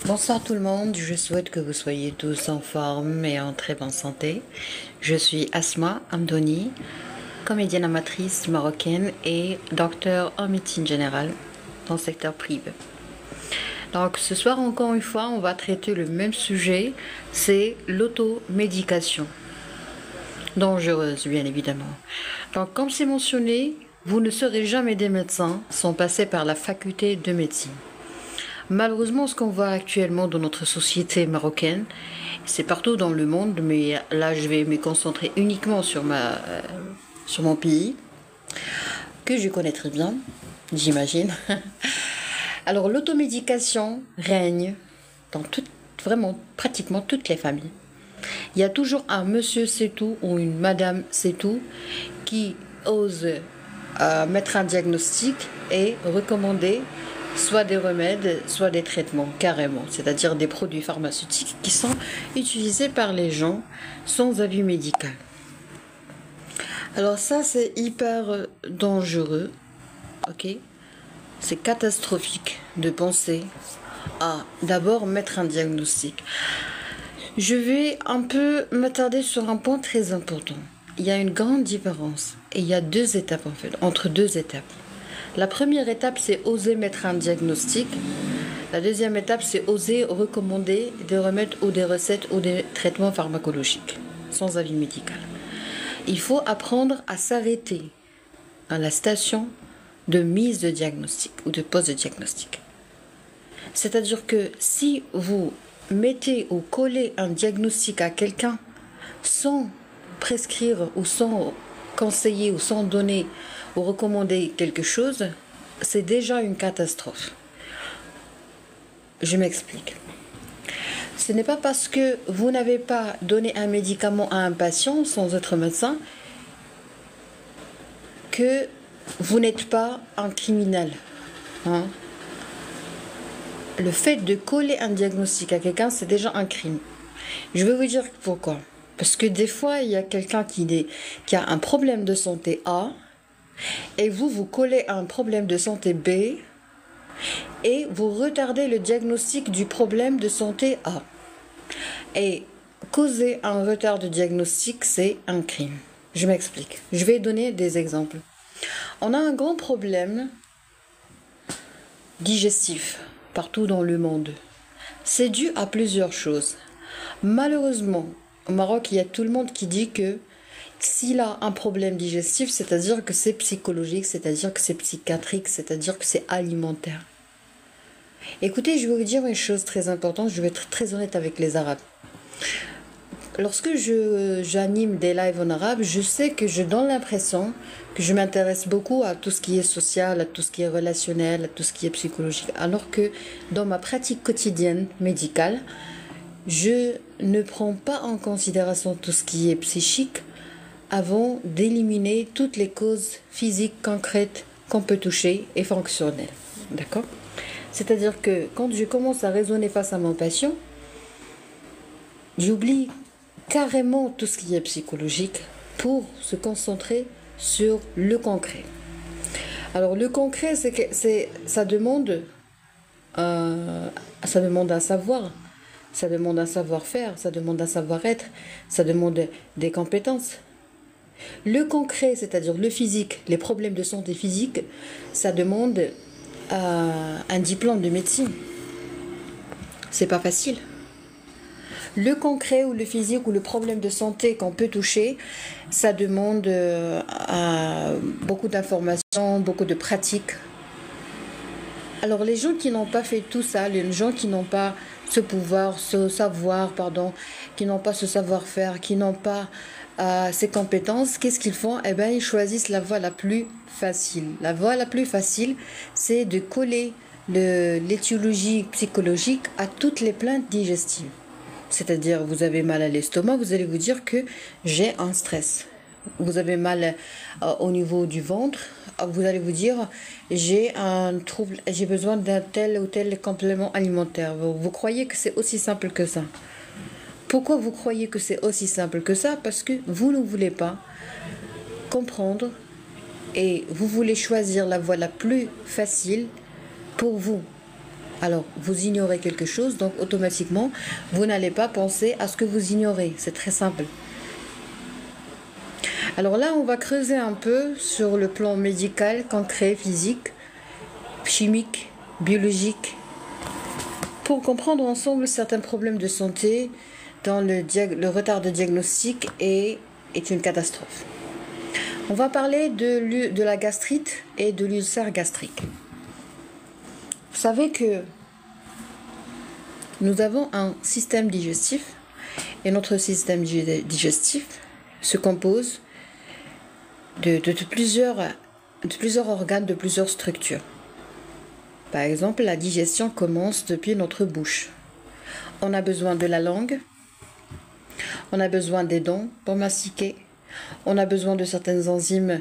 Bonsoir tout le monde, je souhaite que vous soyez tous en forme et en très bonne santé. Je suis Asma Amdoni, comédienne amatrice marocaine et docteur en médecine générale dans le secteur privé. Donc ce soir encore une fois, on va traiter le même sujet, c'est l'automédication. Dangereuse bien évidemment. Donc comme c'est mentionné, vous ne serez jamais des médecins sans passer par la faculté de médecine. Malheureusement, ce qu'on voit actuellement dans notre société marocaine, c'est partout dans le monde, mais là je vais me concentrer uniquement sur mon pays, que je connais très bien, j'imagine. Alors l'automédication règne dans vraiment pratiquement toutes les familles. Il y a toujours un monsieur c'est tout ou une madame c'est tout qui ose mettre un diagnostic et recommander soit des remèdes, soit des traitements carrément, c'est-à-dire des produits pharmaceutiques qui sont utilisés par les gens sans avis médical. Alors ça c'est hyper dangereux, ok? C'est catastrophique de penser à d'abord mettre un diagnostic. Je vais un peu m'attarder sur un point très important. Il y a une grande différence et il y a deux étapes en fait, entre deux étapes. La première étape, c'est oser mettre un diagnostic. La deuxième étape, c'est oser recommander des remèdes ou des recettes ou des traitements pharmacologiques sans avis médical. Il faut apprendre à s'arrêter à la station de mise de diagnostic ou de pose de diagnostic. C'est-à-dire que si vous mettez ou collez un diagnostic à quelqu'un sans prescrire ou sans conseiller ou sans donner ou recommander quelque chose, c'est déjà une catastrophe. Je m'explique. Ce n'est pas parce que vous n'avez pas donné un médicament à un patient sans être médecin que vous n'êtes pas un criminel. Hein? Le fait de coller un diagnostic à quelqu'un, c'est déjà un crime. Je vais vous dire pourquoi. Parce que des fois, il y a quelqu'un qui a un problème de santé A, et vous collez un problème de santé B, et vous retardez le diagnostic du problème de santé A. Et causer un retard de diagnostic, c'est un crime. Je m'explique. Je vais donner des exemples. On a un grand problème digestif partout dans le monde. C'est dû à plusieurs choses. Malheureusement, au Maroc, il y a tout le monde qui dit que s'il a un problème digestif, c'est-à-dire que c'est psychologique, c'est-à-dire que c'est psychiatrique, c'est-à-dire que c'est alimentaire. Écoutez, je vais vous dire une chose très importante, je vais être très honnête avec les Arabes. Lorsque j'anime des lives en arabe, je sais que je donne l'impression que je m'intéresse beaucoup à tout ce qui est social, à tout ce qui est relationnel, à tout ce qui est psychologique. Alors que dans ma pratique quotidienne médicale, je ne prends pas en considération tout ce qui est psychique avant d'éliminer toutes les causes physiques concrètes qu'on peut toucher et fonctionnelles. D'accord? C'est-à-dire que quand je commence à raisonner face à mon patient, j'oublie carrément tout ce qui est psychologique pour se concentrer sur le concret. Alors le concret, ça demande un savoir, ça demande un savoir-faire, ça demande un savoir-être, ça demande des compétences. Le concret, c'est-à-dire le physique, les problèmes de santé physique, ça demande un diplôme de médecine. C'est pas facile. Le concret ou le physique ou le problème de santé qu'on peut toucher, ça demande beaucoup d'informations, beaucoup de pratiques. Alors les gens qui n'ont pas fait tout ça, les gens qui n'ont pas ce pouvoir, ce savoir, qui n'ont pas ce savoir-faire, qui n'ont pas ces compétences, qu'est-ce qu'ils font? Eh bien, ils choisissent la voie la plus facile. La voie la plus facile, c'est de coller l'étiologie psychologique à toutes les plaintes digestives. C'est-à-dire, vous avez mal à l'estomac, vous allez vous dire que j'ai un stress. Vous avez mal au niveau du ventre, vous allez vous dire j'ai un trouble, j'ai besoin d'un tel ou tel complément alimentaire. Vous croyez que c'est aussi simple que ça? Pourquoi vous croyez que c'est aussi simple que ça? Parce que vous ne voulez pas comprendre et vous voulez choisir la voie la plus facile pour vous. Alors, vous ignorez quelque chose, donc automatiquement, vous n'allez pas penser à ce que vous ignorez. C'est très simple. Alors là, on va creuser un peu sur le plan médical, concret, physique, chimique, biologique, pour comprendre ensemble certains problèmes de santé dont le retard de diagnostic est une catastrophe. On va parler de la gastrite et de l'ulcère gastrique. Vous savez que nous avons un système digestif et notre système digestif se compose de plusieurs organes, de plusieurs structures. Par exemple, la digestion commence depuis notre bouche. On a besoin de la langue, on a besoin des dents pour mastiquer, on a besoin de certaines enzymes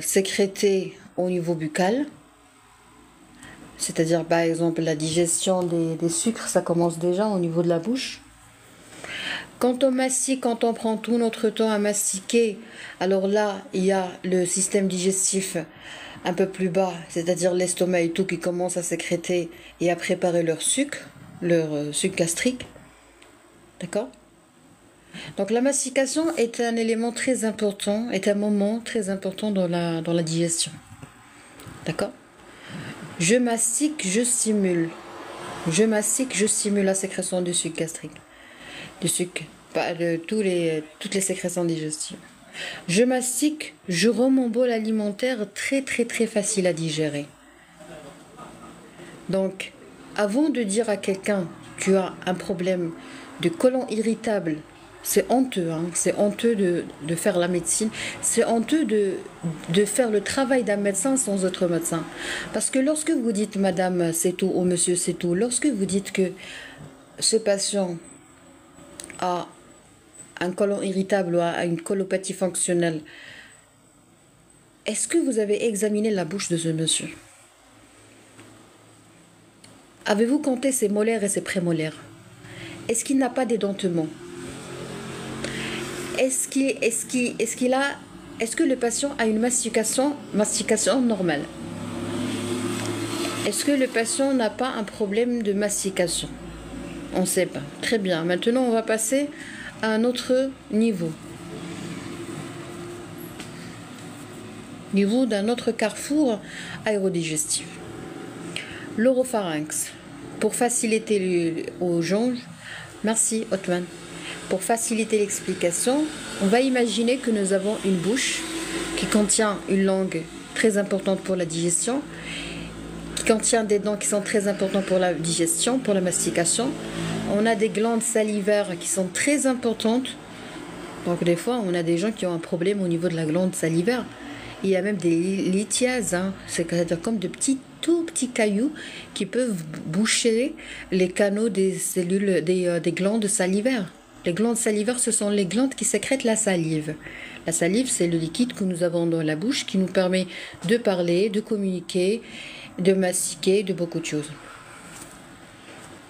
sécrétées au niveau buccal. C'est-à-dire, par exemple, la digestion des sucres, ça commence déjà au niveau de la bouche. Quand on mastique, quand on prend tout notre temps à mastiquer, alors là, il y a le système digestif un peu plus bas, c'est-à-dire l'estomac et tout qui commence à sécréter et à préparer leur sucre gastrique. D'accord? Donc la mastication est un élément très important, est un moment très important dans la digestion. D'accord? Je mastique, je stimule. Je mastique, je stimule la sécrétion du sucre gastrique. Du sucre, pas de toutes les sécrétions digestives. Je mastique, je rends mon bol alimentaire très facile à digérer. Donc, avant de dire à quelqu'un que tu as un problème de côlon irritable, c'est honteux, hein, c'est honteux de faire la médecine, c'est honteux de faire le travail d'un médecin sans autre médecin. Parce que lorsque vous dites madame c'est tout ou monsieur c'est tout, lorsque vous dites que ce patient a un côlon irritable ou a une colopathie fonctionnelle, est-ce que vous avez examiné la bouche de ce monsieur? Avez-vous compté ses molaires et ses prémolaires? Est-ce qu'il n'a pas d'édentement? Est-ce que le patient a une mastication normale? Est-ce que le patient n'a pas un problème de mastication? On ne sait pas. Très bien. Maintenant, on va passer à un autre niveau. Niveau d'un autre carrefour aérodigestif. L'oropharynx. Pour faciliter aux gens, merci Othman. Pour faciliter l'explication, on va imaginer que nous avons une bouche qui contient une langue très importante pour la digestion, qui contient des dents qui sont très importantes pour la digestion, pour la mastication. On a des glandes salivaires qui sont très importantes. Donc des fois, on a des gens qui ont un problème au niveau de la glande salivaire. Il y a même des lithiases, hein, c'est-à-dire comme de tout petits cailloux qui peuvent boucher les canaux des cellules, des glandes salivaires. Les glandes salivaires, ce sont les glandes qui sécrètent la salive. La salive, c'est le liquide que nous avons dans la bouche qui nous permet de parler, de communiquer, de mastiquer, de beaucoup de choses.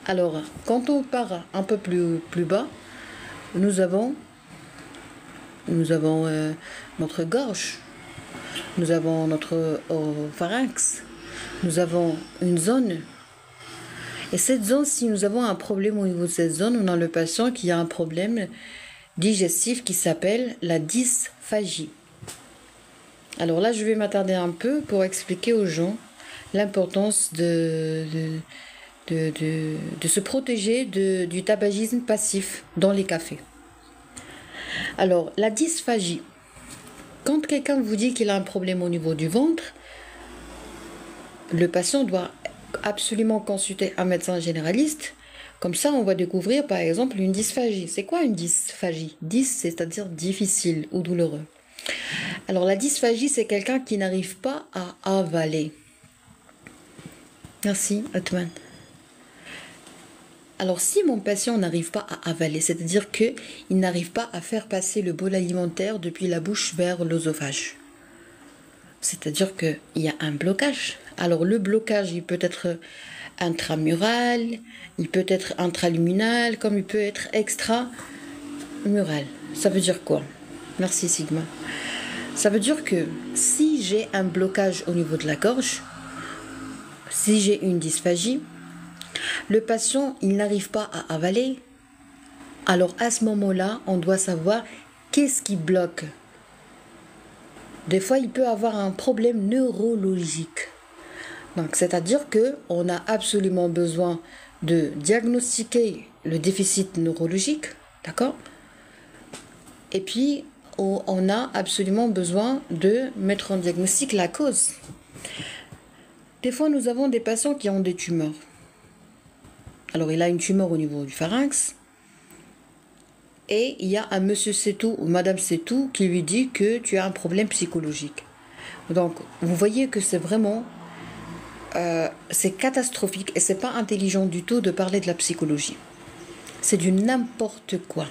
Alors, quand on part un peu plus bas, nous avons notre gorge, nous avons notre pharynx, nous avons une zone. Et cette zone, si nous avons un problème au niveau de cette zone, on a le patient qui a un problème digestif qui s'appelle la dysphagie. Alors là, je vais m'attarder un peu pour expliquer aux gens l'importance de se protéger du tabagisme passif dans les cafés. Alors, la dysphagie. Quand quelqu'un vous dit qu'il a un problème au niveau du ventre, le patient doit absolument consulter un médecin généraliste. Comme ça, on va découvrir par exemple une dysphagie. C'est quoi une dysphagie? Dys, c'est-à-dire difficile ou douloureux. Alors la dysphagie, c'est quelqu'un qui n'arrive pas à avaler. Merci, Othman. Alors si mon patient n'arrive pas à avaler, c'est-à-dire qu'il n'arrive pas à faire passer le bol alimentaire depuis la bouche vers l'œsophage, c'est-à-dire qu'il y a un blocage. Alors le blocage, il peut être intramural, il peut être intraluminal, comme il peut être extramural. Ça veut dire quoi? Merci Sigma. Ça veut dire que si j'ai un blocage au niveau de la gorge, si j'ai une dysphagie, le patient, il n'arrive pas à avaler. Alors à ce moment-là, on doit savoir qu'est-ce qui bloque. Des fois, il peut avoir un problème neurologique. Donc, c'est-à-dire qu'on a absolument besoin de diagnostiquer le déficit neurologique, d'accord? Et puis, on a absolument besoin de mettre en diagnostic la cause. Des fois, nous avons des patients qui ont des tumeurs. Alors, il a une tumeur au niveau du pharynx. Et il y a un monsieur Setou ou madame Setou qui lui dit que tu as un problème psychologique. Donc, vous voyez que c'est vraiment... c'est catastrophique et c'est pas intelligent du tout de parler de la psychologie. C'est du n'importe quoi.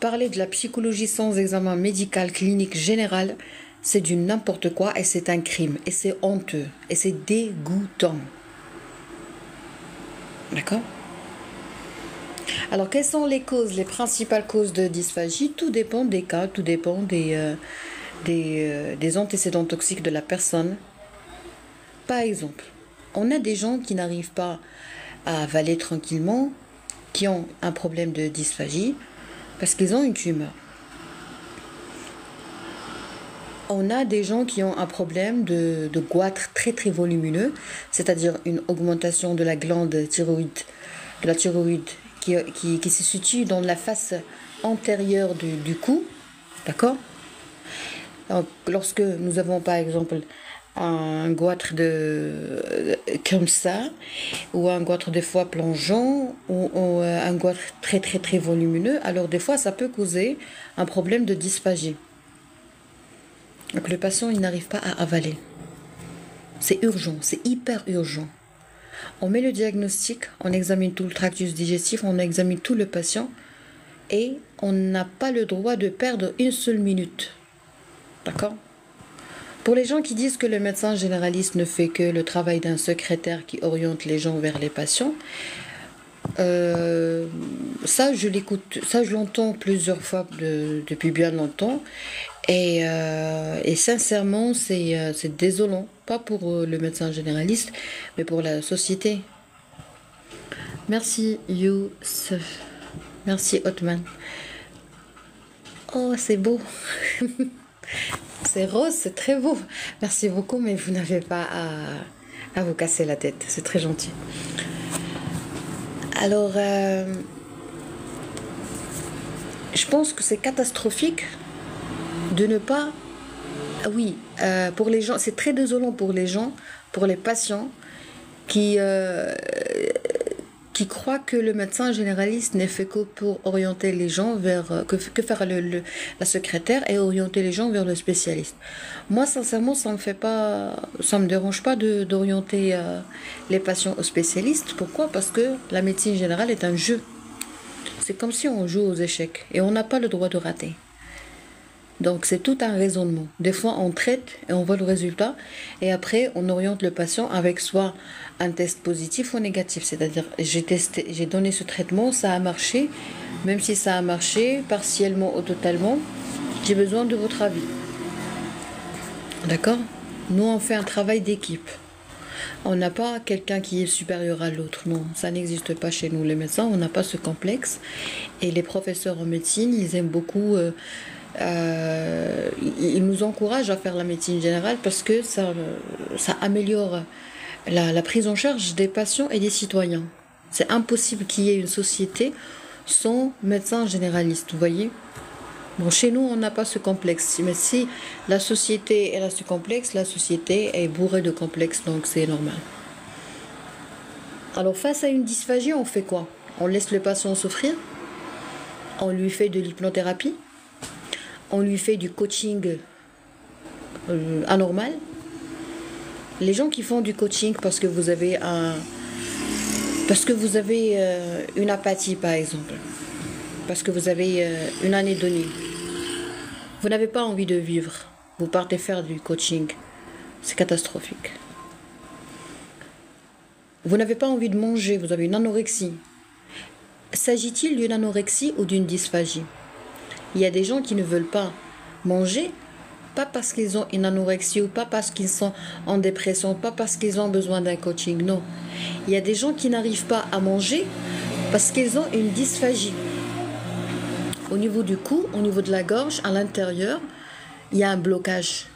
Parler de la psychologie sans examen médical, clinique, général, c'est du n'importe quoi et c'est un crime. Et c'est honteux. Et c'est dégoûtant. D'accord? Alors, quelles sont les causes, les principales causes de dysphagie? Tout dépend des cas, tout dépend des antécédents toxiques de la personne. Par exemple, on a des gens qui n'arrivent pas à avaler tranquillement, qui ont un problème de dysphagie, parce qu'ils ont une tumeur. On a des gens qui ont un problème de goitre très très volumineux, c'est-à-dire une augmentation de la glande thyroïde, de la thyroïde qui se situe dans la face antérieure du cou, d'accord? Donc, lorsque nous avons par exemple un goitre comme ça, ou un goitre des fois plongeant, ou un goitre très très très volumineux, alors des fois ça peut causer un problème de dysphagie. Donc le patient il n'arrive pas à avaler. C'est urgent, c'est hyper urgent. On met le diagnostic, on examine tout le tractus digestif, on examine tout le patient et on n'a pas le droit de perdre une seule minute. D'accord? Pour les gens qui disent que le médecin généraliste ne fait que le travail d'un secrétaire qui oriente les gens vers les patients, ça je l'écoute, ça je l'entends plusieurs fois depuis bien longtemps et sincèrement c'est désolant, pas pour le médecin généraliste mais pour la société. Merci Youssef, merci Othman. Oh c'est beau. C'est rose, c'est très beau. Merci beaucoup, mais vous n'avez pas à vous casser la tête. C'est très gentil. Alors, je pense que c'est catastrophique de ne pas... Oui, pour les gens, c'est très désolant pour les gens, pour les patients qui croient que le médecin généraliste n'est fait que pour orienter les gens vers... Que faire la secrétaire et orienter les gens vers le spécialiste. Moi, sincèrement, ça me dérange pas d'orienter les patients aux spécialistes. Pourquoi? Parce que la médecine générale est un jeu. C'est comme si on joue aux échecs et on n'a pas le droit de rater. Donc c'est tout un raisonnement. Des fois on traite et on voit le résultat et après on oriente le patient avec soit un test positif ou négatif. C'est-à-dire j'ai donné ce traitement, ça a marché, même si ça a marché partiellement ou totalement, j'ai besoin de votre avis. D'accord? Nous on fait un travail d'équipe. On n'a pas quelqu'un qui est supérieur à l'autre, non, ça n'existe pas chez nous les médecins, on n'a pas ce complexe. Et les professeurs en médecine, ils aiment beaucoup... ils nous encouragent à faire la médecine générale parce que ça améliore la prise en charge des patients et des citoyens. C'est impossible qu'il y ait une société sans médecin généraliste, vous voyez. Bon, chez nous, on n'a pas ce complexe. Mais si la société elle a ce complexe, la société est bourrée de complexes, donc c'est normal. Alors face à une dysphagie, on fait quoi? On laisse le patient souffrir? On lui fait de l'hypnothérapie? On lui fait du coaching anormal. Les gens qui font du coaching parce que vous avez une apathie par exemple, parce que vous avez une anédonie, vous n'avez pas envie de vivre, vous partez faire du coaching, c'est catastrophique. Vous n'avez pas envie de manger, vous avez une anorexie. S'agit-il d'une anorexie ou d'une dysphagie? Il y a des gens qui ne veulent pas manger pas parce qu'ils ont une anorexie ou pas parce qu'ils sont en dépression, pas parce qu'ils ont besoin d'un coaching, non. Il y a des gens qui n'arrivent pas à manger parce qu'ils ont une dysphagie. Au niveau du cou, au niveau de la gorge, à l'intérieur, il y a un blocage.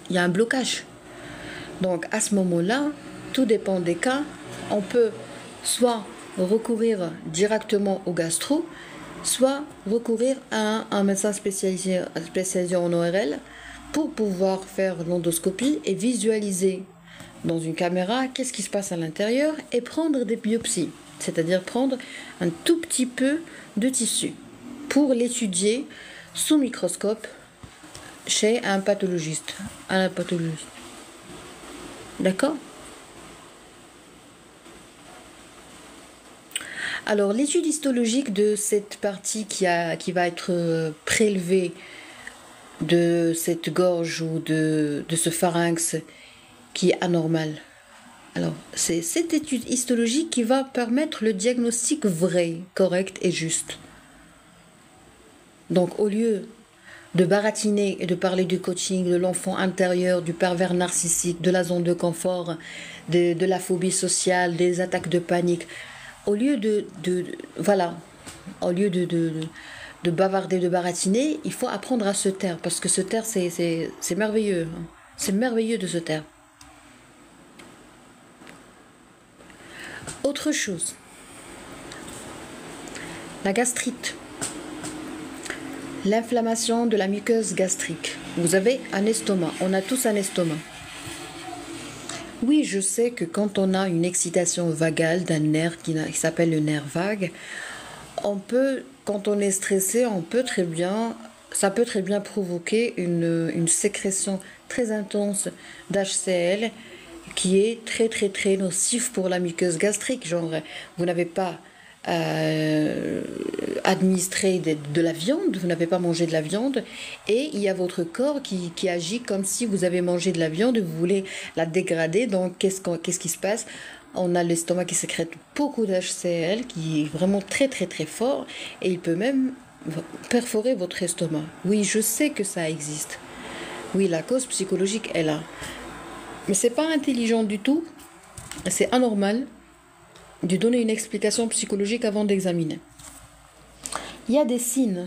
Il y a un blocage. Donc à ce moment-là, tout dépend des cas. On peut soit recourir directement au gastro, soit recourir à un médecin spécialisé en ORL pour pouvoir faire l'endoscopie et visualiser dans une caméra qu'est-ce qui se passe à l'intérieur et prendre des biopsies, c'est-à-dire prendre un tout petit peu de tissu pour l'étudier sous microscope chez un pathologiste. D'accord? Alors, l'étude histologique de cette partie qui va être prélevée de cette gorge ou de ce pharynx qui est anormal. Alors, c'est cette étude histologique qui va permettre le diagnostic vrai, correct et juste. Donc, au lieu de baratiner et de parler du coaching, de l'enfant intérieur, du pervers narcissique, de la zone de confort, de la phobie sociale, des attaques de panique, au lieu de bavarder, de baratiner, il faut apprendre à se taire, parce que se taire, c'est merveilleux. C'est merveilleux de se taire. Autre chose, la gastrite, l'inflammation de la muqueuse gastrique. Vous avez un estomac, on a tous un estomac. Oui, je sais que quand on a une excitation vagale d'un nerf qui s'appelle le nerf vague, quand on est stressé, ça peut très bien provoquer une sécrétion très intense d'HCl qui est très très très nocif pour la muqueuse gastrique. Genre, vous n'avez pas administré de la viande, vous n'avez pas mangé de la viande, et il y a votre corps qui agit comme si vous avez mangé de la viande et vous voulez la dégrader. Donc qu'est-ce qui se passe? On a l'estomac qui sécrète beaucoup d'HCl, qui est vraiment très très très fort, et il peut même perforer votre estomac. Oui, je sais que ça existe. Oui, la cause psychologique est là. Mais c'est pas intelligent du tout, c'est anormal de donner une explication psychologique avant d'examiner. Il y a des signes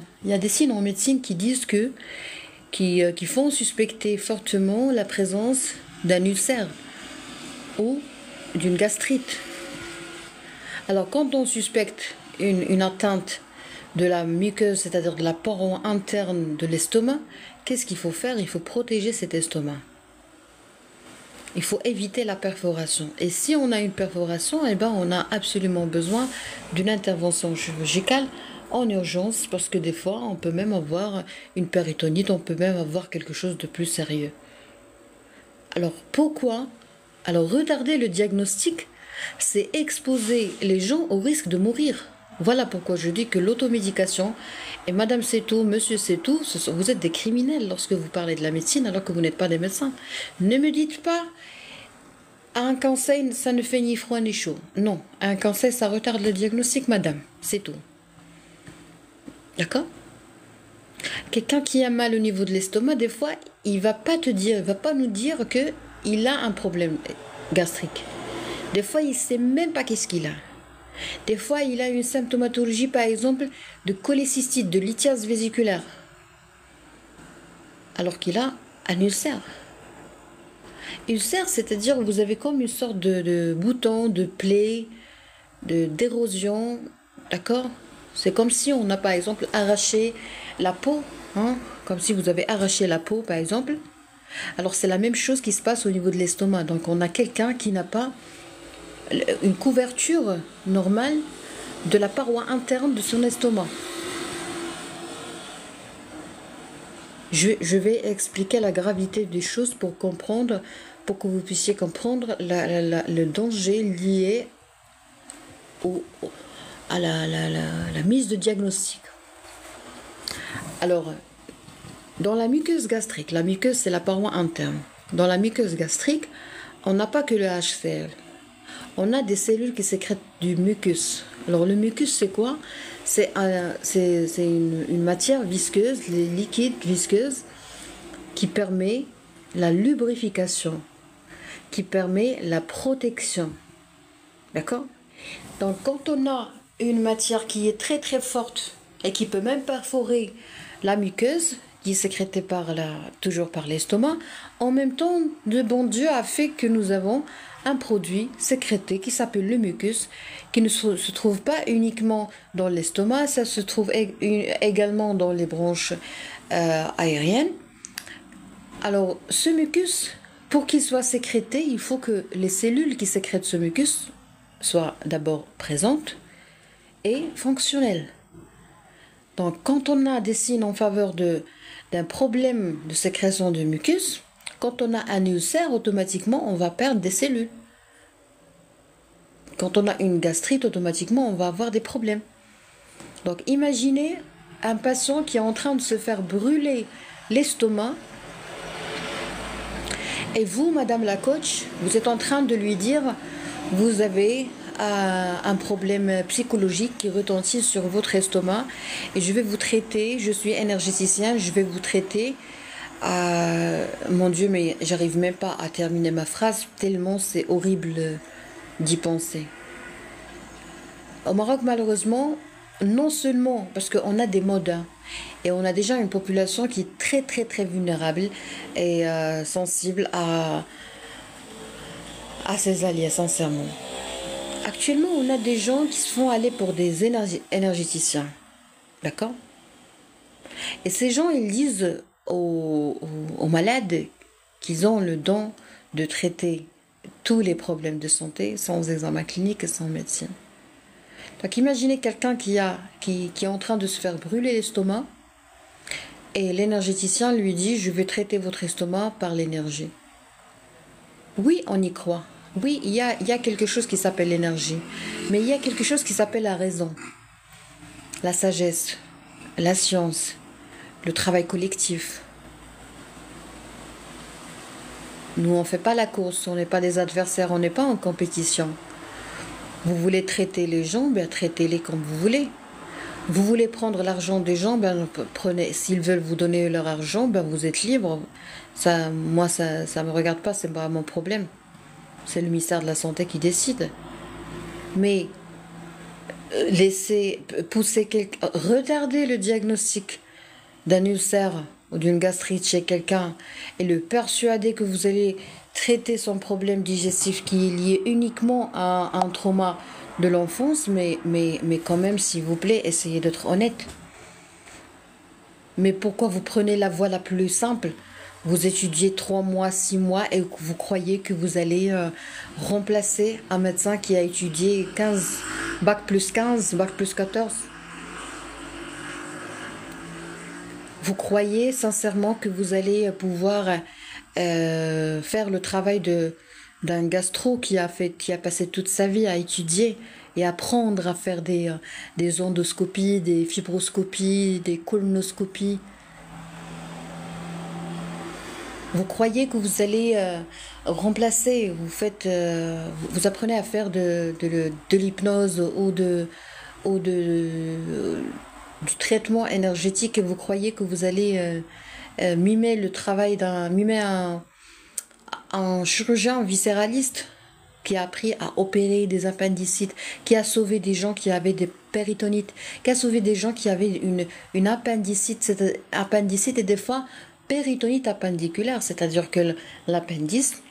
en médecine qui disent qui font suspecter fortement la présence d'un ulcère ou d'une gastrite. Alors quand on suspecte une atteinte de la muqueuse, c'est-à-dire de la paroi interne de l'estomac, qu'est-ce qu'il faut faire? Il faut protéger cet estomac. Il faut éviter la perforation. Et si on a une perforation, on a absolument besoin d'une intervention chirurgicale en urgence, parce que des fois, on peut même avoir une péritonite, on peut même avoir quelque chose de plus sérieux. Alors, pourquoi? Alors, retarder le diagnostic, c'est exposer les gens au risque de mourir. Voilà pourquoi je dis que l'automédication, et Madame c'est tout, Monsieur c'est tout, vous êtes des criminels lorsque vous parlez de la médecine alors que vous n'êtes pas des médecins. Ne me dites pas, un cancer, ça ne fait ni froid ni chaud. Non, un cancer, ça retarde le diagnostic, Madame, c'est tout. D'accord? Quelqu'un qui a mal au niveau de l'estomac, des fois, il va pas nous dire que il a un problème gastrique. Des fois, il sait même pas qu'est-ce qu'il a. Des fois, il a une symptomatologie, par exemple, de cholécystite, de lithiase vésiculaire, alors qu'il a un ulcère. Ulcère, c'est-à-dire que vous avez comme une sorte de bouton, de plaie, d'érosion, d'accord? C'est comme si on a, par exemple, arraché la peau, hein? Comme si vous avez arraché la peau, par exemple. Alors, c'est la même chose qui se passe au niveau de l'estomac. Donc, on a quelqu'un qui n'a pas une couverture normale de la paroi interne de son estomac. Je vais expliquer la gravité des choses pour que vous puissiez comprendre le danger lié à la mise de diagnostic. Alors, dans la muqueuse gastrique, la muqueuse c'est la paroi interne. Dans la muqueuse gastrique, on n'a pas que le HCl. On a des cellules qui sécrètent du mucus. Alors le mucus c'est quoi? C'est une matière visqueuse, liquide, visqueuse, qui permet la lubrification, qui permet la protection. D'accord? Donc quand on a une matière qui est très très forte et qui peut même perforer la muqueuse, qui est sécrétée toujours par l'estomac, en même temps, le bon Dieu a fait que nous avons un produit sécrété qui s'appelle le mucus, qui ne se trouve pas uniquement dans l'estomac, ça se trouve également dans les bronches aériennes. Alors, ce mucus, pour qu'il soit sécrété, il faut que les cellules qui sécrètent ce mucus soient d'abord présentes et fonctionnelles. Donc, quand on a des signes en faveur d'un problème de sécrétion de mucus, quand on a un ulcère, automatiquement, on va perdre des cellules. Quand on a une gastrite, automatiquement, on va avoir des problèmes. Donc, imaginez un patient qui est en train de se faire brûler l'estomac. Et vous, madame la coach, vous êtes en train de lui dire, vous avez un problème psychologique qui retentit sur votre estomac et je vais vous traiter, je suis énergéticien, je vais vous traiter. Mon Dieu, mais j'arrive même pas à terminer ma phrase tellement c'est horrible d'y penser. Au Maroc, malheureusement, non seulement parce qu'on a des modes, hein, et on a déjà une population qui est très très très vulnérable et sensible à ces alliés, sincèrement. Actuellement, on a des gens qui se font aller pour des énergéticiens. D'accord? Et ces gens, ils disent aux malades qu'ils ont le don de traiter tous les problèmes de santé sans examen clinique et sans médecine. Donc imaginez quelqu'un qui est en train de se faire brûler l'estomac et l'énergéticien lui dit « Je vais traiter votre estomac par l'énergie ». Oui, on y croit. Oui, il y a quelque chose qui s'appelle l'énergie. Mais il y a quelque chose qui s'appelle la raison, la sagesse, la science, le travail collectif. Nous, on ne fait pas la course, on n'est pas des adversaires, on n'est pas en compétition. Vous voulez traiter les gens, bien traitez-les comme vous voulez. Vous voulez prendre l'argent des gens, ben prenez. S'ils veulent vous donner leur argent, ben vous êtes libre. Moi, ça me regarde pas, c'est pas mon problème. C'est le ministère de la Santé qui décide. Mais retarder le diagnostic d'un ulcère ou d'une gastrite chez quelqu'un et le persuader que vous allez traiter son problème digestif qui est lié uniquement à un trauma de l'enfance, mais quand même, s'il vous plaît, essayez d'être honnête. Mais pourquoi vous prenez la voie la plus simple? Vous étudiez 3 mois, 6 mois et vous croyez que vous allez remplacer un médecin qui a étudié 15, bac plus 15, bac plus 14. Vous croyez sincèrement que vous allez pouvoir faire le travail d'un gastro qui a passé toute sa vie à étudier et apprendre à faire des endoscopies, des fibroscopies, des colonoscopies. Vous croyez que vous allez remplacer, vous apprenez à faire de l'hypnose ou du traitement énergétique et vous croyez que vous allez mimer le travail un chirurgien viscéraliste qui a appris à opérer des appendicites, qui a sauvé des gens qui avaient des péritonites, qui a sauvé des gens qui avaient une appendicite, appendicite et des fois péritonite appendiculaire, c'est-à-dire que l'appendice,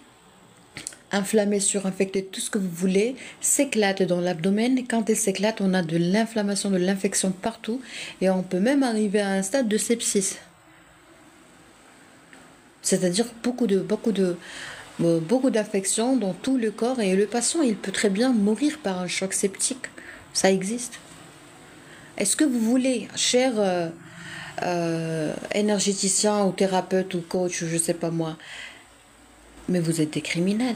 inflammé, surinfecté, tout ce que vous voulez, s'éclate dans l'abdomen. Et quand elle s'éclate, on a de l'inflammation, de l'infection partout et on peut même arriver à un stade de sepsis. C'est-à-dire beaucoup d'infections dans tout le corps et le patient, il peut très bien mourir par un choc septique. Ça existe. Est-ce que vous voulez, cher énergéticien ou thérapeute ou coach, ou je sais pas moi, mais vous êtes des criminels.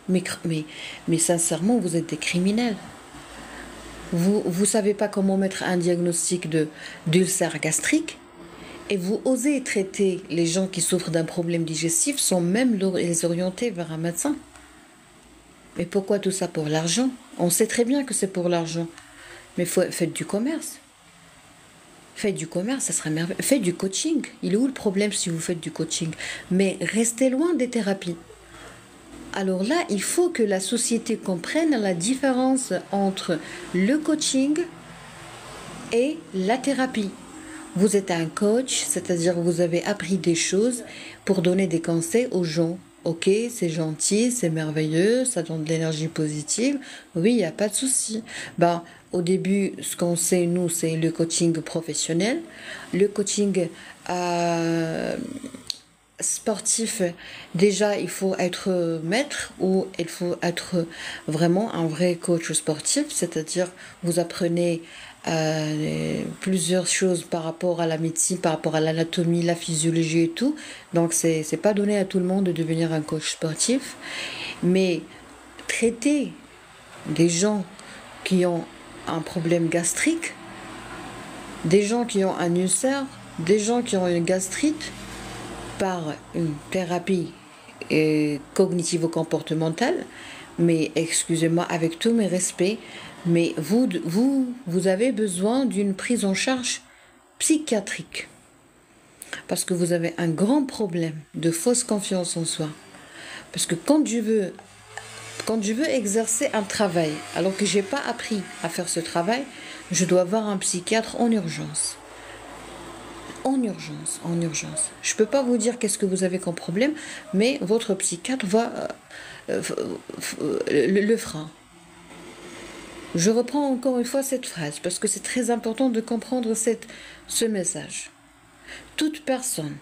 Mais sincèrement, vous êtes des criminels. Vous savez pas comment mettre un diagnostic d'ulcère gastrique et vous osez traiter les gens qui souffrent d'un problème digestif sans même les orienter vers un médecin. Mais pourquoi tout ça? Pour l'argent? On sait très bien que c'est pour l'argent. Mais faites du commerce. Faites du commerce, ça serait merveilleux. Faites du coaching. Il est où le problème si vous faites du coaching? Mais restez loin des thérapies. Alors là, il faut que la société comprenne la différence entre le coaching et la thérapie. Vous êtes un coach, c'est-à-dire vous avez appris des choses pour donner des conseils aux gens. Ok, c'est gentil, c'est merveilleux, ça donne de l'énergie positive. Oui, il n'y a pas de souci. Ben, au début, ce qu'on sait, nous, c'est le coaching professionnel. Le coaching sportif, déjà, il faut être maître ou il faut être vraiment un vrai coach sportif, c'est-à-dire vous apprenez plusieurs choses par rapport à la médecine, par rapport à l'anatomie, la physiologie et tout. Donc, c'est pas donné à tout le monde de devenir un coach sportif. Mais traiter des gens qui ont un problème gastrique, des gens qui ont un ulcère, des gens qui ont une gastrite, par une thérapie cognitivo-comportementale, mais excusez-moi avec tous mes respects, mais vous avez besoin d'une prise en charge psychiatrique. Parce que vous avez un grand problème de fausse confiance en soi. Parce que quand je veux exercer un travail, alors que je n'ai pas appris à faire ce travail, je dois voir un psychiatre en urgence. En urgence, en urgence. Je ne peux pas vous dire qu'est-ce que vous avez comme problème, mais votre psychiatre le fera. Je reprends encore une fois cette phrase, parce que c'est très important de comprendre ce message. Toute personne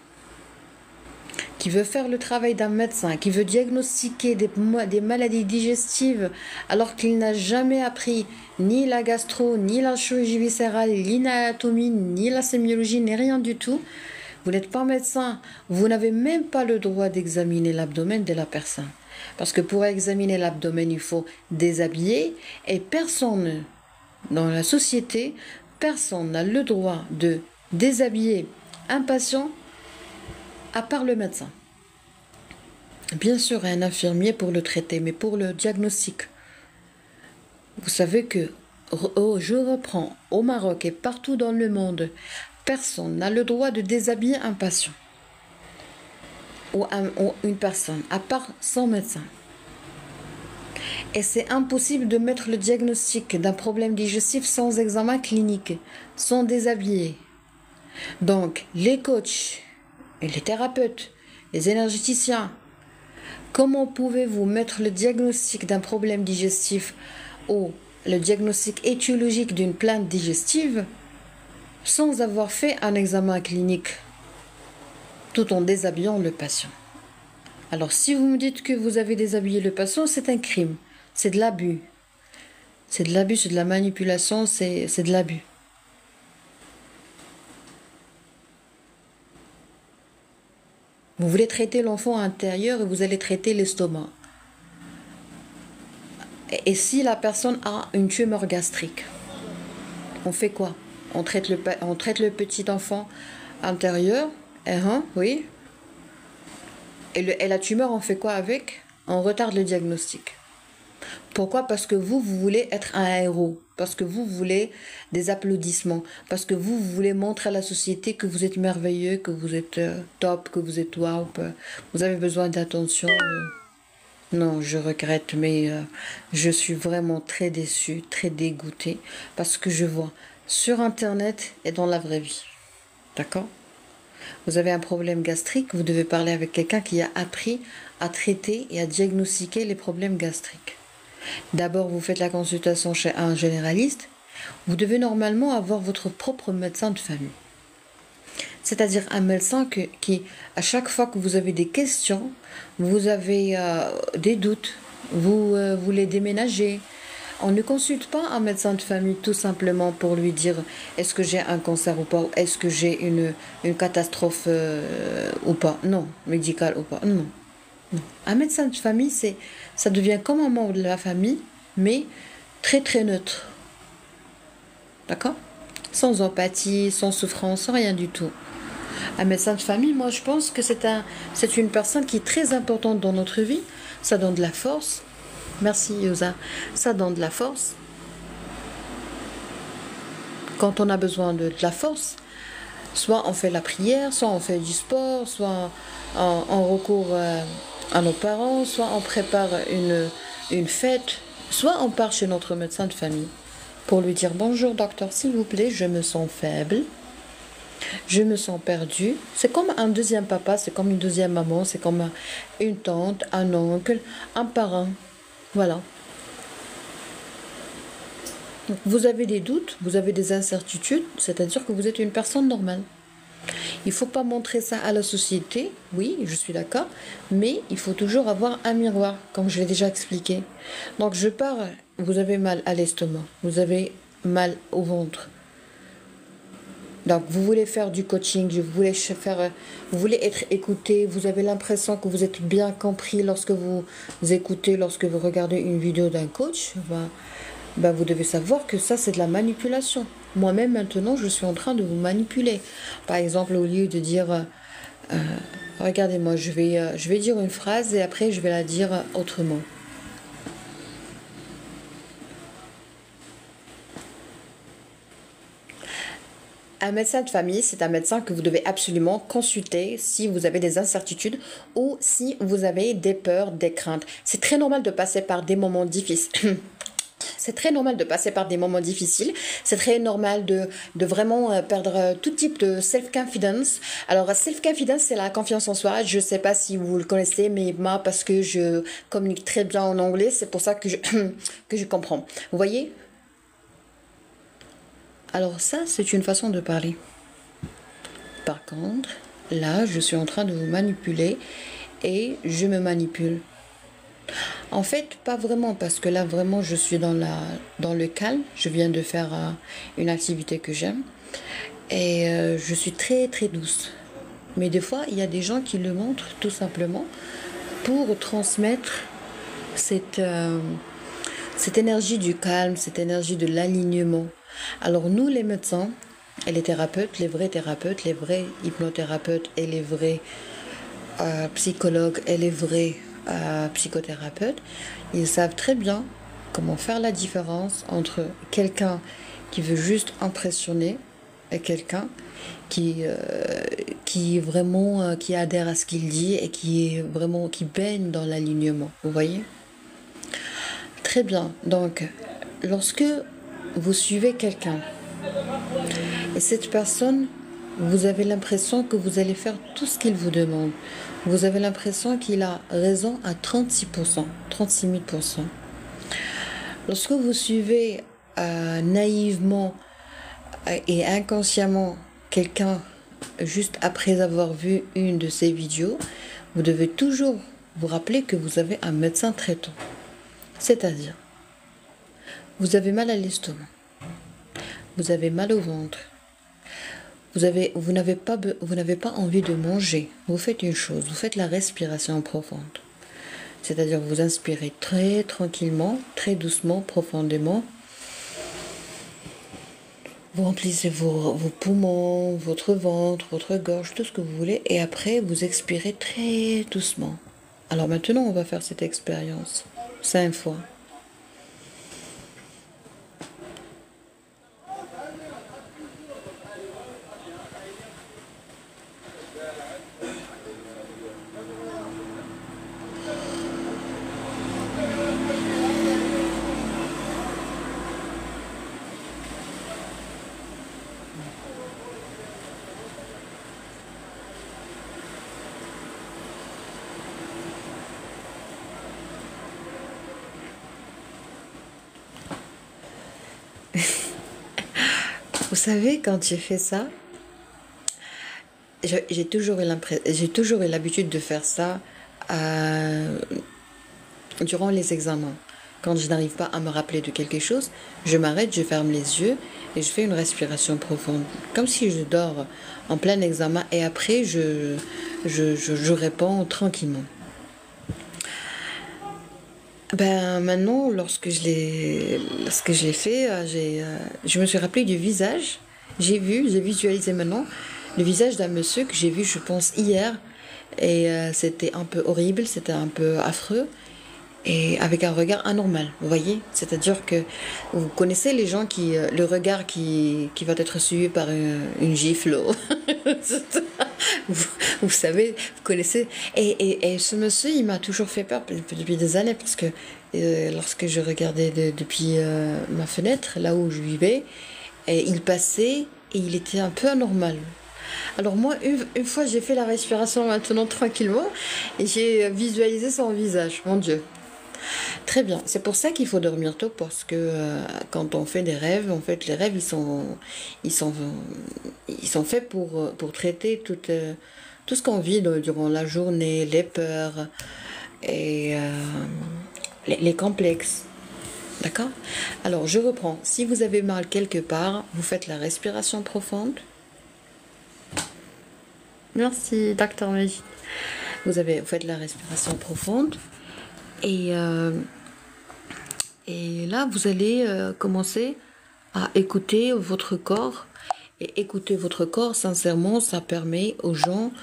qui veut faire le travail d'un médecin, qui veut diagnostiquer des maladies digestives alors qu'il n'a jamais appris ni la gastro, ni la chirurgie viscérale, ni l'anatomie, ni la sémiologie, ni rien du tout. Vous n'êtes pas médecin, vous n'avez même pas le droit d'examiner l'abdomen de la personne. Parce que pour examiner l'abdomen, il faut déshabiller et personne dans la société, personne n'a le droit de déshabiller un patient à part le médecin. Bien sûr, un infirmier pour le traiter, mais pour le diagnostic. Vous savez que, je reprends, au Maroc et partout dans le monde, personne n'a le droit de déshabiller un patient ou une personne, à part son médecin. Et c'est impossible de mettre le diagnostic d'un problème digestif sans examen clinique, sans déshabiller. Donc, les coachs, et les thérapeutes, les énergéticiens, comment pouvez-vous mettre le diagnostic d'un problème digestif ou le diagnostic étiologique d'une plainte digestive sans avoir fait un examen clinique tout en déshabillant le patient? Alors si vous me dites que vous avez déshabillé le patient, c'est un crime, c'est de l'abus. C'est de l'abus, c'est de la manipulation, c'est de l'abus. Vous voulez traiter l'enfant intérieur et vous allez traiter l'estomac. Et si la personne a une tumeur gastrique, on fait quoi? On traite le petit enfant intérieur, oui. Et la tumeur, on fait quoi avec? On retarde le diagnostic. Pourquoi? Parce que vous voulez être un héros. Parce que vous voulez des applaudissements. Parce que vous voulez montrer à la société que vous êtes merveilleux, que vous êtes top, que vous êtes wow. Vous avez besoin d'attention. Non, je regrette, mais je suis vraiment très déçue, très dégoûtée. Parce que je vois sur Internet et dans la vraie vie. D'accord? Vous avez un problème gastrique, vous devez parler avec quelqu'un qui a appris à traiter et à diagnostiquer les problèmes gastriques. D'abord, vous faites la consultation chez un généraliste. Vous devez normalement avoir votre propre médecin de famille. C'est-à-dire un médecin qui, à chaque fois que vous avez des questions, vous avez des doutes, vous voulez déménager. On ne consulte pas un médecin de famille tout simplement pour lui dire est-ce que j'ai un cancer ou pas, ou est-ce que j'ai une catastrophe ou pas, non, médicale ou pas, non. Non. Un médecin de famille, ça devient comme un membre de la famille, mais très très neutre. D'accord? Sans empathie, sans souffrance, sans rien du tout. Un médecin de famille, moi je pense que c'est une personne qui est très importante dans notre vie. Ça donne de la force. Merci Yosa. Ça donne de la force. quand on a besoin de la force, soit on fait la prière, soit on fait du sport, soit on recourt à nos parents, soit on prépare une fête, soit on part chez notre médecin de famille pour lui dire bonjour docteur, s'il vous plaît, je me sens faible, je me sens perdue. C'est comme un deuxième papa, c'est comme une deuxième maman, c'est comme une tante, un oncle, un parent. Voilà. Vous avez des doutes, vous avez des incertitudes, c'est-à-dire que vous êtes une personne normale. Il ne faut pas montrer ça à la société, oui, je suis d'accord, mais il faut toujours avoir un miroir, comme je l'ai déjà expliqué. Donc je pars, vous avez mal à l'estomac, vous avez mal au ventre. Donc vous voulez faire du coaching, vous voulez être écouté, vous avez l'impression que vous êtes bien compris lorsque vous écoutez, lorsque vous regardez une vidéo d'un coach, vous devez savoir que ça, c'est de la manipulation. Moi-même, maintenant, je suis en train de vous manipuler. Par exemple, au lieu de dire, regardez-moi, je vais dire une phrase et après, je vais la dire autrement. Un médecin de famille, c'est un médecin que vous devez absolument consulter si vous avez des incertitudes ou si vous avez des peurs, des craintes. C'est très normal de passer par des moments difficiles. C'est très normal de passer par des moments difficiles. C'est très normal de vraiment perdre tout type de self-confidence. Alors, self-confidence, c'est la confiance en soi. Je ne sais pas si vous le connaissez, mais moi, parce que je communique très bien en anglais, c'est pour ça que que je comprends. Vous voyez? Alors ça, c'est une façon de parler. Par contre, là, je suis en train de vous manipuler et je me manipule. En fait, pas vraiment, parce que là, vraiment, je suis dans le calme. Je viens de faire une activité que j'aime. Et je suis très, très douce. Mais des fois, il y a des gens qui le montrent tout simplement pour transmettre cette énergie du calme, cette énergie de l'alignement. Alors nous, les médecins et les thérapeutes, les vrais hypnothérapeutes et les vrais psychologues et les vrais psychothérapeutes, ils savent très bien comment faire la différence entre quelqu'un qui veut juste impressionner et quelqu'un qui vraiment qui adhère à ce qu'il dit et qui baigne dans l'alignement. Vous voyez? Très bien. Donc, lorsque vous suivez quelqu'un et cette personne, vous avez l'impression que vous allez faire tout ce qu'il vous demande. Vous avez l'impression qu'il a raison à 36%, 36 000%. Lorsque vous suivez naïvement et inconsciemment quelqu'un juste après avoir vu une de ses vidéos, vous devez toujours vous rappeler que vous avez un médecin traitant. C'est-à-dire, vous avez mal à l'estomac, vous avez mal au ventre, vous n'avez pas envie de manger. Vous faites une chose, vous faites la respiration profonde. C'est-à-dire vous inspirez très tranquillement, très doucement, profondément. Vous remplissez vos poumons, votre ventre, votre gorge, tout ce que vous voulez. Et après, vous expirez très doucement. Alors maintenant, on va faire cette expérience 5 fois. Vous savez, quand j'ai fait ça, j'ai toujours eu l'habitude de faire ça durant les examens. Quand je n'arrive pas à me rappeler de quelque chose, je m'arrête, je ferme les yeux et je fais une respiration profonde. Comme si je dors en plein examen et après je réponds tranquillement. Maintenant, lorsque je l'ai fait, je me suis rappelé du visage. J'ai visualisé maintenant le visage d'un monsieur que j'ai vu, je pense, hier. Et c'était un peu horrible, c'était un peu affreux. et avec un regard anormal, vous voyez? C'est-à-dire que vous connaissez les gens qui, le regard qui va être suivi par une gifle, vous, vous savez, vous connaissez. Et ce monsieur, il m'a toujours fait peur depuis des années parce que lorsque je regardais depuis ma fenêtre, là où je vivais, et il passait et il était un peu anormal. Alors moi, une fois, j'ai fait la respiration maintenant tranquillement et j'ai visualisé son visage, mon Dieu. Très bien. C'est pour ça qu'il faut dormir tôt parce que quand on fait des rêves, en fait, les rêves, ils sont, ils sont faits pour traiter tout ce qu'on vit durant la journée, les peurs et les complexes. D'accord? Alors, je reprends. Si vous avez mal quelque part, vous faites la respiration profonde. Merci, docteur Magie. Vous faites la respiration profonde. Et, et là, vous allez commencer à écouter votre corps. Et écouter votre corps, sincèrement, ça permet aux gens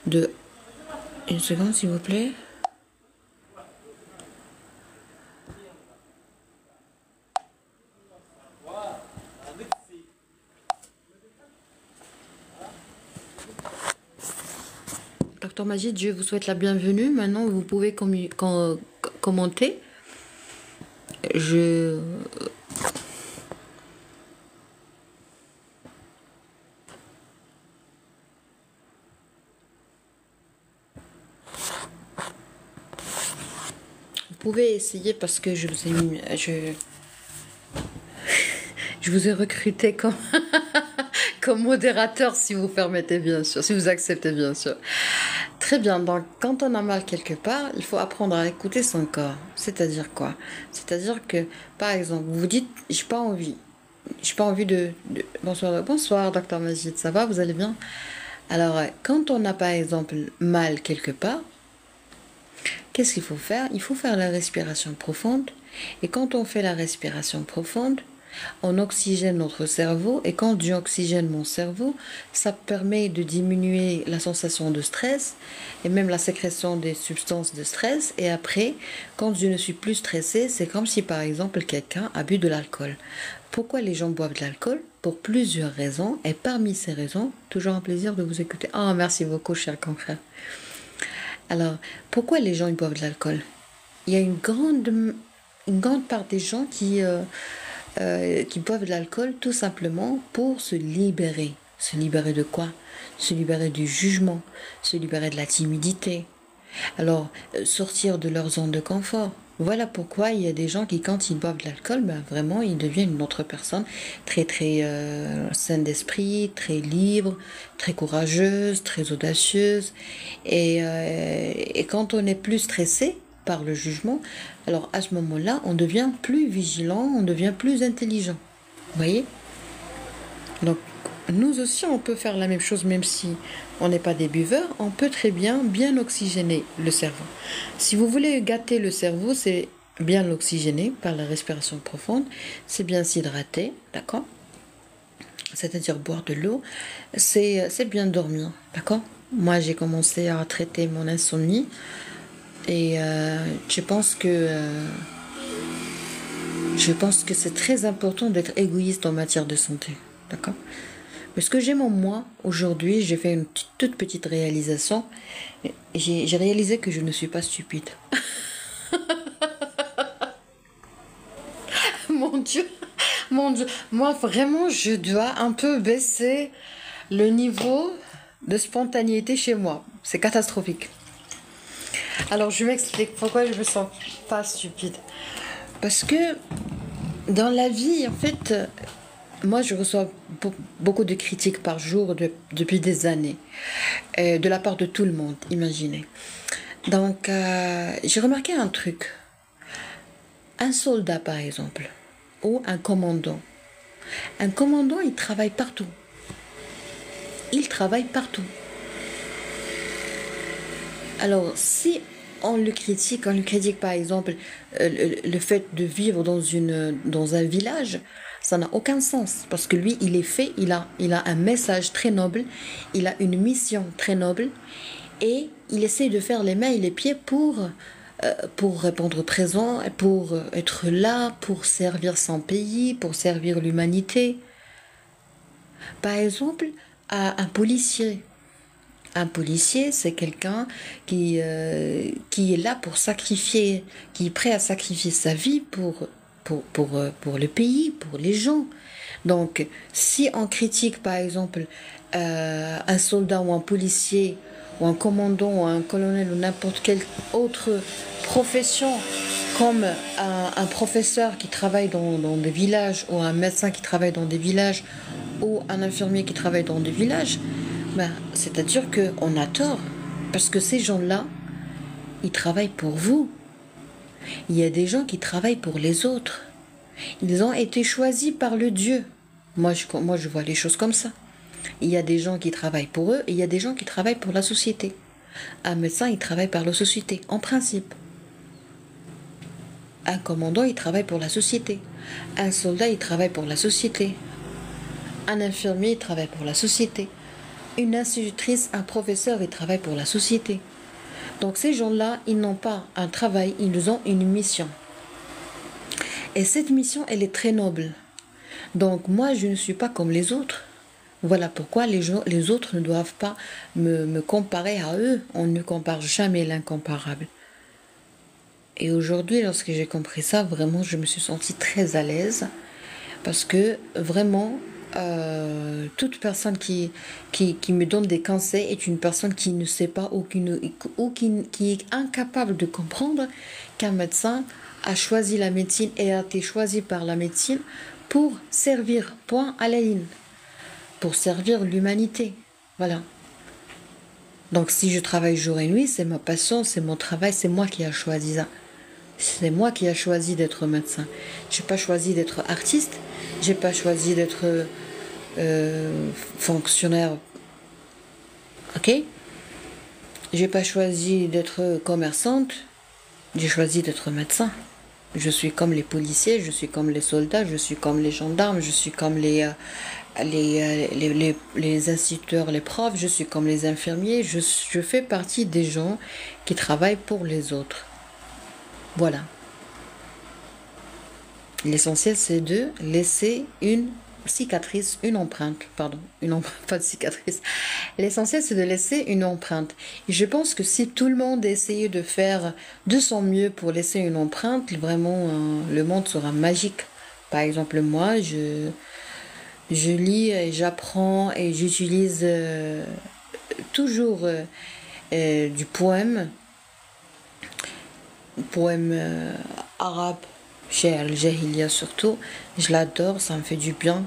de... Une seconde, s'il vous plaît. Docteur Magid, je vous souhaite la bienvenue. Maintenant, vous pouvez commenter. Je... Vous pouvez essayer parce que je vous ai mis... Je vous ai recruté comme, comme modérateur, si vous permettez, bien sûr, si vous acceptez, bien sûr. Très bien, donc quand on a mal quelque part, il faut apprendre à écouter son corps. C'est-à-dire quoi? C'est-à-dire que, par exemple, vous vous dites, j'ai pas envie. J'ai pas envie Bonsoir, bonsoir, docteur Magid, ça va, vous allez bien? Alors, quand on a, par exemple, mal quelque part, qu'est-ce qu'il faut faire? Il faut faire la respiration profonde. Et quand on fait la respiration profonde, on oxygène notre cerveau et quand j'oxygène mon cerveau, ça permet de diminuer la sensation de stress et même la sécrétion des substances de stress. Et après, quand je ne suis plus stressée, c'est comme si par exemple quelqu'un a bu de l'alcool. Pourquoi les gens boivent de l'alcool? Pour plusieurs raisons. Et parmi ces raisons, toujours un plaisir de vous écouter. Oh, merci beaucoup, cher confrère. Alors, pourquoi les gens ils boivent de l'alcool? Il y a une grande part des gens qui boivent de l'alcool tout simplement pour se libérer. Se libérer de quoi? Se libérer du jugement, se libérer de la timidité. Alors, sortir de leur zone de confort. Voilà pourquoi il y a des gens qui, quand ils boivent de l'alcool, ben vraiment, ils deviennent une autre personne, très très saine d'esprit, très libre, très courageuse, très audacieuse. Et quand on est plus stressé par le jugement, alors à ce moment-là, on devient plus vigilant, on devient plus intelligent. Vous voyez? Donc, nous aussi, on peut faire la même chose, même si on n'est pas des buveurs, on peut très bien oxygéner le cerveau. Si vous voulez gâter le cerveau, c'est bien l'oxygéner par la respiration profonde, c'est bien s'hydrater, d'accord? C'est-à-dire boire de l'eau, c'est bien dormir, d'accord? Moi, j'ai commencé à traiter mon insomnie et je pense que c'est très important d'être égoïste en matière de santé, d'accord? Mais ce que j'aime en moi, aujourd'hui, j'ai fait une toute petite réalisation. J'ai réalisé que je ne suis pas stupide. Mon Dieu, mon Dieu. Moi, vraiment, je dois un peu baisser le niveau de spontanéité chez moi. C'est catastrophique. Alors, je m'explique pourquoi je me sens pas stupide. Parce que dans la vie, en fait... Moi, je reçois beaucoup de critiques par jour depuis des années, de la part de tout le monde, imaginez. Donc, j'ai remarqué un truc. Un soldat, par exemple, ou un commandant. Un commandant, il travaille partout. Il travaille partout. Alors, si on le critique par exemple le fait de vivre dans un village, ça n'a aucun sens parce que lui, il a un message très noble, il a une mission très noble et il essaie de faire les mains et les pieds pour pour répondre présent, pour être là, pour servir son pays, pour servir l'humanité. Par exemple, un policier. Un policier, c'est quelqu'un qui est là pour sacrifier, qui est prêt à sacrifier sa vie pour le pays, pour les gens. Donc, si on critique, par exemple, un soldat ou un policier, ou un commandant, ou un colonel, ou n'importe quelle autre profession, comme un professeur qui travaille dans des villages, ou un médecin qui travaille dans des villages, ou un infirmier qui travaille dans des villages, ben, c'est-à-dire qu'on a tort. Parce que ces gens-là, ils travaillent pour vous. Il y a des gens qui travaillent pour les autres. Ils ont été choisis par le Dieu. Moi, je vois les choses comme ça. Il y a des gens qui travaillent pour eux et il y a des gens qui travaillent pour la société. Un médecin, il travaille par la société, en principe. Un commandant, il travaille pour la société. Un soldat, il travaille pour la société. Un infirmier, il travaille pour la société. Une institutrice, un professeur, il travaille pour la société. Donc ces gens-là, ils n'ont pas un travail, ils ont une mission. Et cette mission, elle est très noble. Donc moi, je ne suis pas comme les autres. Voilà pourquoi les autres ne doivent pas me comparer à eux. On ne compare jamais l'incomparable. Et aujourd'hui, lorsque j'ai compris ça, vraiment, je me suis sentie très à l'aise. Parce que vraiment, toute personne qui me donne des conseils est une personne qui ne sait pas qui est incapable de comprendre qu'un médecin a choisi la médecine et a été choisi par la médecine pour servir, point à la ligne, pour servir l'humanité. Voilà. Donc si je travaille jour et nuit, c'est ma passion, c'est mon travail, c'est moi qui ai choisi ça. C'est moi qui ai choisi d'être médecin. J'ai pas choisi d'être artiste, j'ai pas choisi d'être fonctionnaire. Ok? J'ai pas choisi d'être commerçante, j'ai choisi d'être médecin. Je suis comme les policiers, je suis comme les soldats, je suis comme les gendarmes, je suis comme les instituteurs, les profs, je suis comme les infirmiers. Je fais partie des gens qui travaillent pour les autres. Voilà. L'essentiel, c'est de laisser une cicatrice, une empreinte, pardon, une empreinte, pas de cicatrice. L'essentiel, c'est de laisser une empreinte. Et je pense que si tout le monde essayait de faire de son mieux pour laisser une empreinte, vraiment, le monde sera magique. Par exemple, moi, je lis et j'apprends et j'utilise toujours du poème arabe, chez Al-Jahiliya surtout. Je l'adore, ça me fait du bien.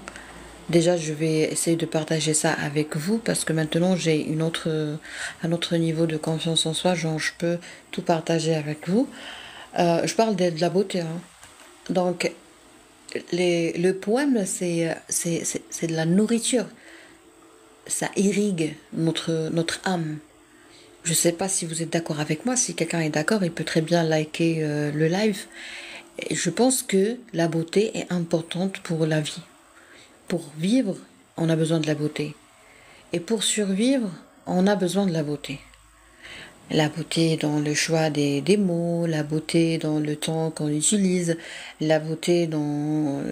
Déjà, je vais essayer de partager ça avec vous parce que maintenant j'ai un autre niveau de confiance en soi, genre je peux tout partager avec vous. Je parle de la beauté, hein. Donc, le poème, c'est de la nourriture. Ça irrigue notre âme. Je ne sais pas si vous êtes d'accord avec moi. Si quelqu'un est d'accord, il peut très bien liker le live. Et je pense que la beauté est importante pour la vie. Pour vivre, on a besoin de la beauté. Et pour survivre, on a besoin de la beauté. La beauté dans le choix des mots, la beauté dans le temps qu'on utilise, la beauté dans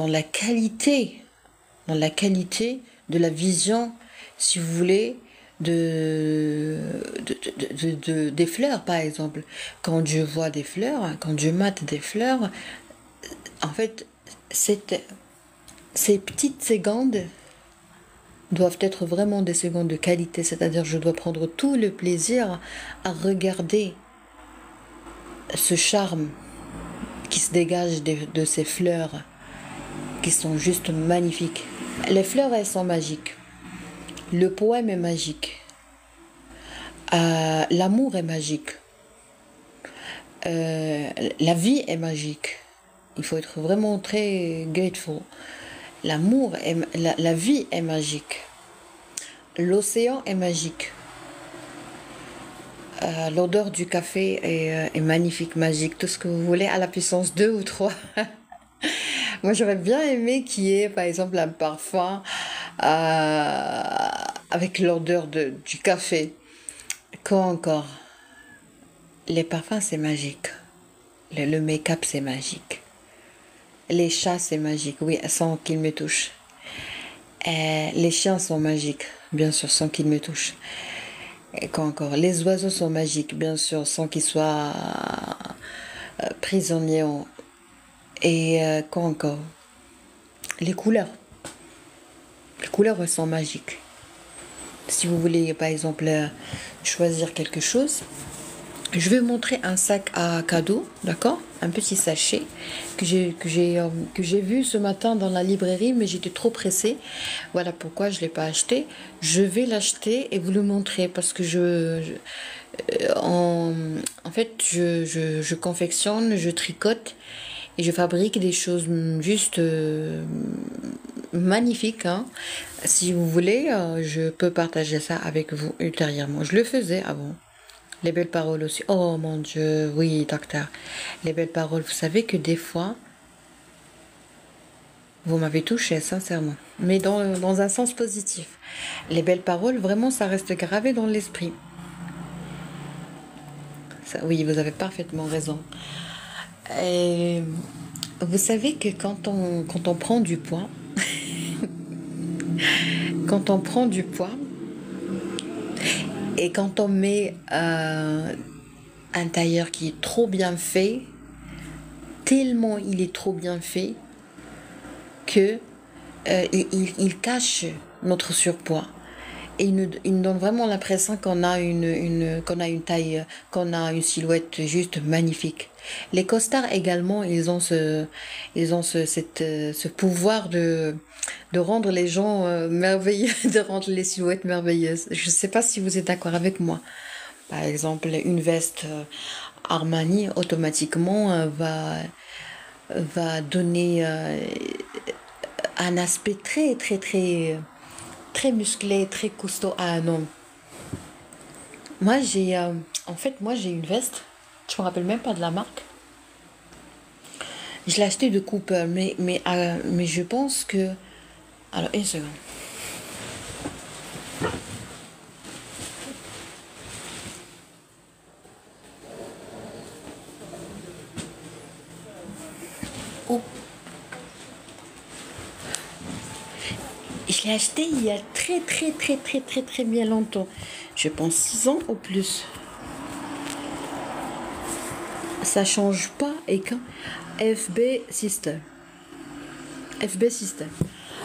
la qualité de la vision, si vous voulez, des fleurs, par exemple. Quand je vois des fleurs, quand je mate des fleurs, en fait, ces petites secondes doivent être vraiment des secondes de qualité, c'est-à-dire je dois prendre tout le plaisir à regarder ce charme qui se dégage de ces fleurs qui sont juste magnifiques. Les fleurs, elles sont magiques. Le poème est magique. L'amour est magique. La vie est magique. Il faut être vraiment très grateful. La vie est magique. L'océan est magique. L'odeur du café est magnifique, magique. Tout ce que vous voulez à la puissance 2 ou 3. Moi, j'aurais bien aimé qu'il y ait, par exemple, un parfum avec l'odeur du café. Quoi encore? Les parfums, c'est magique. Le make-up, c'est magique. Les chats, c'est magique, oui, sans qu'ils me touchent. Les chiens sont magiques, bien sûr, sans qu'ils me touchent. Et quoi encore? Les oiseaux sont magiques, bien sûr, sans qu'ils soient prisonniers. Et quoi encore? Les couleurs. Les couleurs elles sont magiques. Si vous voulez, par exemple, choisir quelque chose, je vais vous montrer un sac à cadeau, d'accord? Un petit sachet que j'ai vu ce matin dans la librairie, mais j'étais trop pressée. Voilà pourquoi je ne l'ai pas acheté. Je vais l'acheter et vous le montrer parce que en fait, je confectionne, je tricote et je fabrique des choses juste magnifiques, hein. Si vous voulez, je peux partager ça avec vous ultérieurement. Je le faisais avant. Les belles paroles aussi. Oh mon Dieu, oui, docteur. Les belles paroles, vous savez que des fois, vous m'avez touché, sincèrement. Mais dans un sens positif. Les belles paroles, vraiment, ça reste gravé dans l'esprit. Oui, vous avez parfaitement raison. Et vous savez que quand on prend du poids, quand on prend du poids, et quand on met un tailleur qui est trop bien fait, tellement il est trop bien fait, que il cache notre surpoids. Et il nous donne vraiment l'impression qu'on a qu'on a une taille, qu'on a une silhouette juste magnifique. Les costards également, ce pouvoir de rendre les gens merveilleux, de rendre les silhouettes merveilleuses. Je ne sais pas si vous êtes d'accord avec moi. Par exemple, une veste Armani automatiquement va donner un aspect très très très très musclé, très costaud à un homme. Moi j'ai une veste, je me rappelle même pas de la marque. Je l'ai acheté de Cooper, mais je pense que, alors une seconde. Oh. Je l'ai acheté il y a très très très très très très bien longtemps. Je pense 6 ans ou plus. Ça change pas et quand FB System. FB System.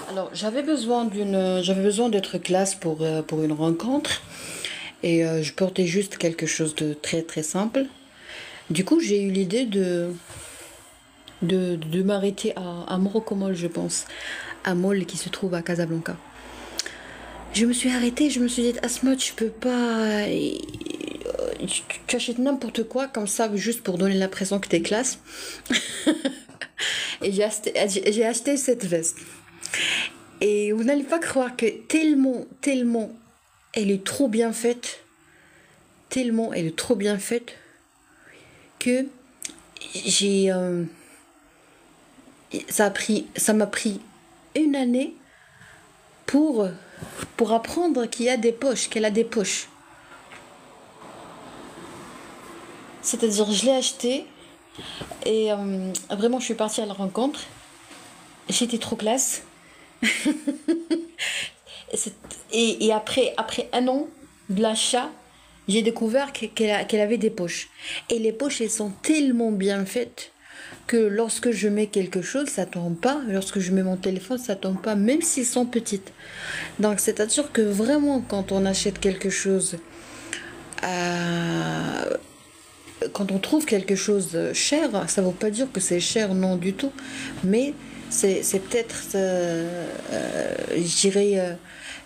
Alors j'avais besoin d'être classe pour une rencontre et je portais juste quelque chose de très très simple. Du coup j'ai eu l'idée de m'arrêter à Morocco-Mall, je pense, un mall qui se trouve à Casablanca. Je me suis arrêtée, je me suis dit, Asma, tu peux pas. Tu achètes n'importe quoi comme ça, juste pour donner l'impression que t'es classe. Et j'ai acheté cette veste. Et vous n'allez pas croire que tellement elle est trop bien faite, tellement elle est trop bien faite, que j'ai. Ça m'a pris une année pour apprendre qu'elle a des poches. C'est-à-dire, je l'ai acheté et vraiment, je suis partie à la rencontre. J'étais trop classe. et après un an de l'achat, j'ai découvert qu'elle avait des poches. Et les poches, elles sont tellement bien faites que lorsque je mets quelque chose, ça tombe pas. Lorsque je mets mon téléphone, ça tombe pas, même s'ils sont petites. Donc, c'est-à-dire que vraiment, quand on achète quelque chose, quand on trouve quelque chose cher, ça ne veut pas dire que c'est cher, non du tout. Mais c'est peut-être, je dirais,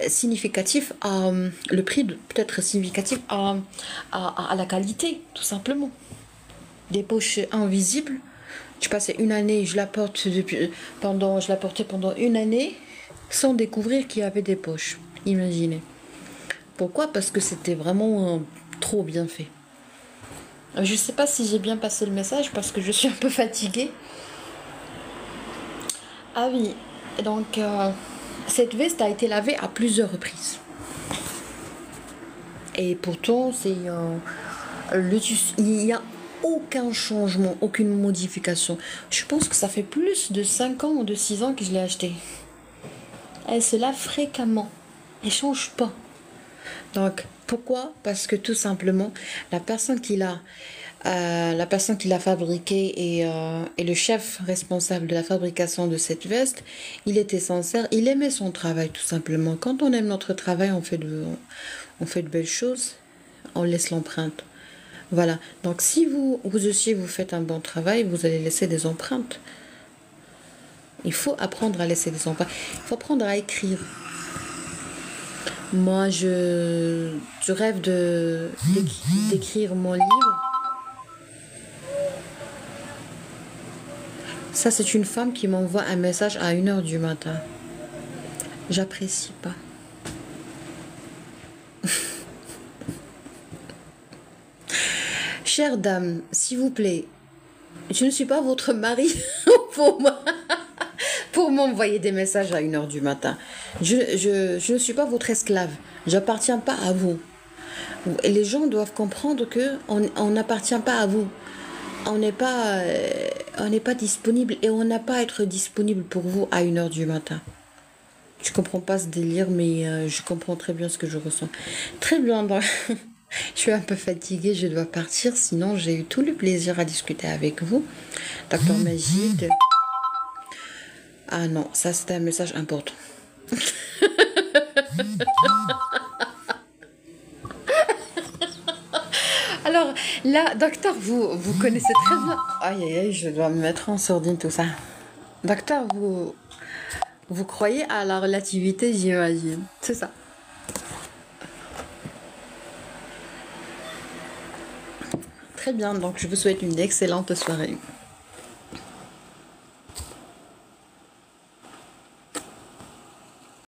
significatif à le prix, peut-être significatif à la qualité, tout simplement. Des poches invisibles. Je passais une année, je la portais pendant une année sans découvrir qu'il y avait des poches. Imaginez. Pourquoi? Parce que c'était vraiment trop bien fait. Je ne sais pas si j'ai bien passé le message parce que je suis un peu fatiguée. Ah oui, donc cette veste a été lavée à plusieurs reprises. Et pourtant, Il n'y a aucun changement, aucune modification. Je pense que ça fait plus de 5 ans ou de 6 ans que je l'ai acheté. Elle se lave fréquemment. Elle change pas. Donc, pourquoi? Parce que tout simplement, la personne qui l'a fabriqué et le chef responsable de la fabrication de cette veste, il était sincère, il aimait son travail tout simplement. Quand on aime notre travail, on fait de belles choses, on laisse l'empreinte. Voilà. Donc si vous aussi vous faites un bon travail, vous allez laisser des empreintes. Il faut apprendre à laisser des empreintes. Il faut apprendre à écrire. Moi, je rêve d'écrire mon livre. Ça, c'est une femme qui m'envoie un message à 1 h du matin. J'apprécie pas. Chère dame, s'il vous plaît, je ne suis pas votre mari pour moi, pour m'envoyer des messages à 1 h du matin. Je ne suis pas votre esclave. J'appartiens pas à vous. Et les gens doivent comprendre que on n'appartient pas à vous. On n'est pas disponible et on n'a pas à être disponible pour vous à 1 h du matin. Je comprends pas ce délire, mais je comprends très bien ce que je ressens. Très bien, donc, je suis un peu fatiguée, je dois partir, sinon j'ai eu tout le plaisir à discuter avec vous. Docteur Magid. Ah non, ça c'était un message important. Alors là, docteur, vous connaissez très bien. Aïe aïe aïe, je dois me mettre en sourdine tout ça. Docteur, vous croyez à la relativité, j'imagine. C'est ça. Très bien, donc je vous souhaite une excellente soirée.